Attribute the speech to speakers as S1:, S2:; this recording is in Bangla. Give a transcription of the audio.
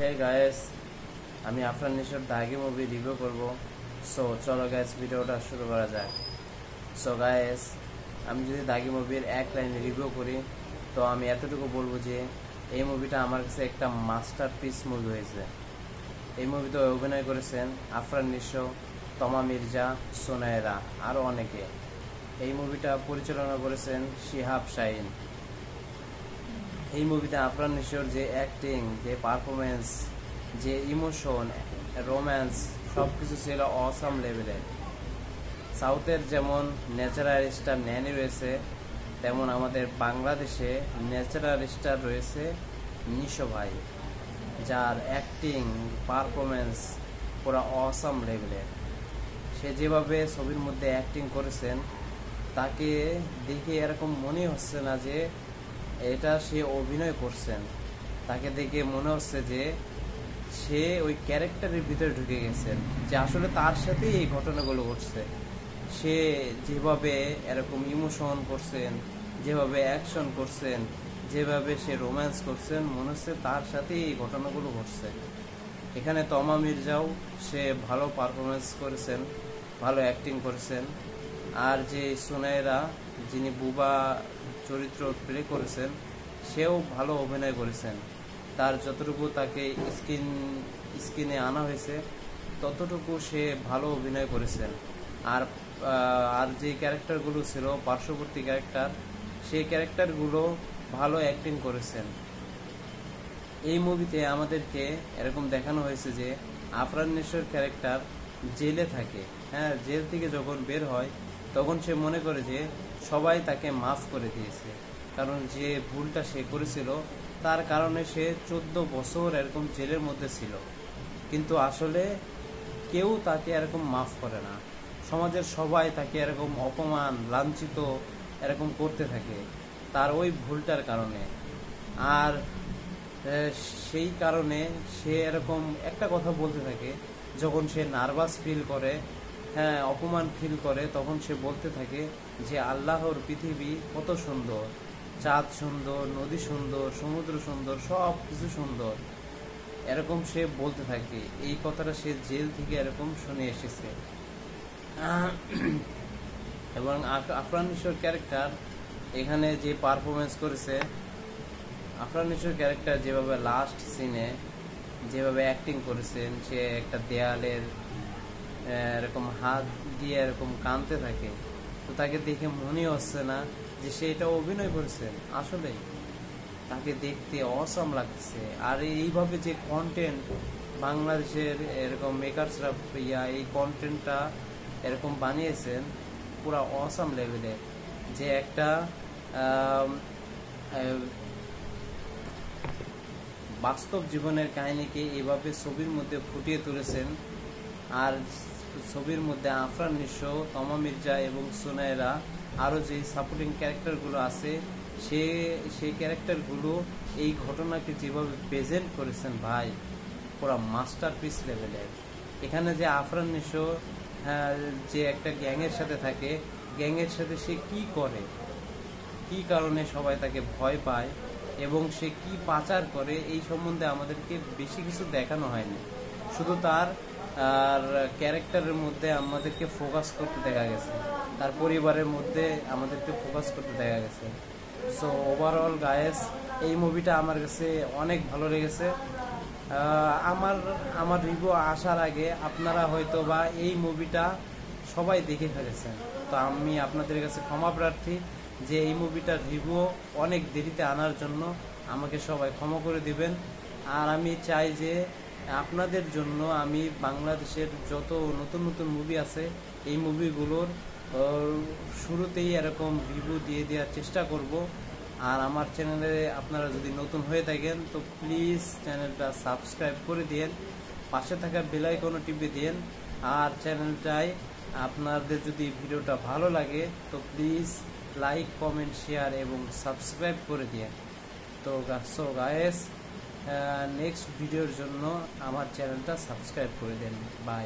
S1: হে গাইস, আমি আফরান নিশোর দাগি মুভি রিভিউ করব। সো চলো গাইস, ভিডিওটা শুরু করা যাক। সো গাইস, আমি যদি দাগি মুভির এক লাইনে রিভিউ করি তো আমি এতটুকু বলবো যে এই মুভিটা আমার কাছে একটা মাস্টারপিস মুভি হয়েছে। এই মুভিতে অভিনয় করেছেন আফরান নিশো, তমা মির্জা, সুনায়রা, আরও অনেকে। এই মুভিটা পরিচালনা করেছেন শিহাব শাহিন। এই মুভিতে আফরান নিশোর যে অ্যাক্টিং, যে পারফরমেন্স, যে ইমোশন, রোম্যান্স সব কিছু ছিল অসাম লেভেলের। সাউথের যেমন ন্যাচারাল স্টার ন্যানি রয়েছে, তেমন আমাদের বাংলাদেশে ন্যাচারাল স্টার রয়েছে নিশো ভাই, যার অ্যাক্টিং পারফরমেন্স পুরো অসাম লেভেলের। সে যেভাবে ছবির মধ্যে অ্যাক্টিং করেছেন তাকে দেখে এরকম মনে হচ্ছে না যে এটা সে অভিনয় করছেন। তাকে দেখে মনে হচ্ছে যে সে ওই ক্যারেক্টারের ভিতরে ঢুকে গেছেন, যে আসলে তার সাথেই এই ঘটনাগুলো ঘটছে। সে যেভাবে এরকম ইমোশন করছেন, যেভাবে অ্যাকশন করছেন, যেভাবে সে রোম্যান্স করছেন, মনে হচ্ছে তার সাথেই এই ঘটনাগুলো ঘটছে। এখানে তমা মির্জাও সে ভালো পারফরমেন্স করেছেন, ভালো অ্যাক্টিং করেছেন। আর যে সুনায়রা, যিনি বুবা চরিত্র প্লে করেছেন, সেও ভালো অভিনয় করেছেন। তার যতটুকু তাকে স্ক্রিনে আনা হয়েছে ততটুকু সে ভালো অভিনয় করেছেন। আর যে ক্যারেক্টারগুলো ছিল পার্শ্ববর্তী ক্যারেক্টার, সেই ক্যারেক্টারগুলো ভালো অ্যাক্টিং করেছেন। এই মুভিতে আমাদেরকে এরকম দেখানো হয়েছে যে আফরান নিশোর ক্যারেক্টার জেলে থাকে। হ্যাঁ, জেল থেকে যখন বের হয় তখন সে মনে করে যে সবাই তাকে মাফ করে দিয়েছে, কারণ যে ভুলটা সে করেছিল তার কারণে সে 14 বছর এরকম জেলের মধ্যে ছিল। কিন্তু আসলে কেউ তাকে এরকম মাফ করে না। সমাজের সবাই তাকে এরকম অপমান, লাঞ্ছিত এরকম করতে থাকে তার ওই ভুলটার কারণে। আর সেই কারণে সে এরকম একটা কথা বলতে থাকে, যখন সে নার্ভাস ফিল করে, হ্যাঁ অপমান ফিল করে, তখন সে বলতে থাকে যে আল্লাহর পৃথিবী কত সুন্দর, চাঁদ সুন্দর, নদী সুন্দর, সমুদ্র সুন্দর, সব কিছু সুন্দর, এরকম সে বলতে থাকে। এই কথাটা সে জেল থেকে এরকম শুনে এসেছে। এবং আফরান নিশোর ক্যারেক্টার এখানে যে পারফরমেন্স করেছে, আফরান নিশোর ক্যারেক্টার যেভাবে লাস্ট সিনে যেভাবে অ্যাক্টিং করেছেন, সে একটা দেয়ালের এরকম হাত দিয়ে এরকম কাঁদতে থাকে, তো তাকে দেখে মনে হচ্ছে না যে সে এটা অভিনয় করেছেন। আসলেই তাকে দেখতে অসাম লাগছে। আর এইভাবে যে কন্টেন্ট বাংলাদেশের এরকম মেকার্সরা এই কন্টেন্টটা এরকম বানিয়েছেন পুরা অসাম লেভেলের, যে একটা বাস্তব জীবনের কাহিনীকে এইভাবে ছবির মধ্যে ফুটিয়ে তুলেছেন। আর ছবির মধ্যে আফরান নিশো, তমা মির্জা এবং সুনায়রা, আরও যে সাপোর্টিং ক্যারেক্টারগুলো আছে সেই ক্যারেক্টারগুলো এই ঘটনাকে যেভাবে প্রেজেন্ট করেছেন ভাই, পুরো মাস্টারপিস লেভেলের। এখানে যে আফরান নিশো যে একটা গ্যাংয়ের সাথে থাকে, গ্যাংয়ের সাথে সে কি করে, কি কারণে সবাই তাকে ভয় পায় এবং সে কি পাচার করে, এই সম্বন্ধে আমাদেরকে বেশি কিছু দেখানো হয়নি। শুধু তার ক্যারেক্টারের মধ্যে আমাদেরকে ফোকাস করতে দেখা গেছে, তার পরিবারের মধ্যে আমাদেরকে ফোকাস করতে দেখা গেছে। সো ওভারঅল গায়েস, এই মুভিটা আমার কাছে অনেক ভালো লেগেছে। আমার রিভিউ আসার আগে আপনারা হয়তো বা এই মুভিটা সবাই দেখে ফেলেছেন, তো আমি আপনাদের কাছে ক্ষমা প্রার্থী যে এই মুভিটার রিভিউ অনেক দেরিতে আনার জন্য আমাকে সবাই ক্ষমা করে দিবেন। আর আমি চাই যে আপনাদের জন্য আমি বাংলাদেশের যত নতুন নতুন মুভি আছে এই মুভিগুলোর শুরুতেই এরকম রিভিউ দিয়ে দেওয়ার চেষ্টা করব। আর আমার চ্যানেলে আপনারা যদি নতুন হয়ে থাকেন তো প্লিজ চ্যানেলটা সাবস্ক্রাইব করে দিন, পাশে থাকা বেল আইকনও টিপে দিন। আর চ্যানেলটায় আপনাদের যদি ভিডিওটা ভালো লাগে তো প্লিজ লাইক, কমেন্ট, শেয়ার এবং সাবস্ক্রাইব করে দিন। তো সো গাইস, নেক্সট ভিডিওর জন্য আমার চ্যানেলটা সাবস্ক্রাইব করে দেন। বাই।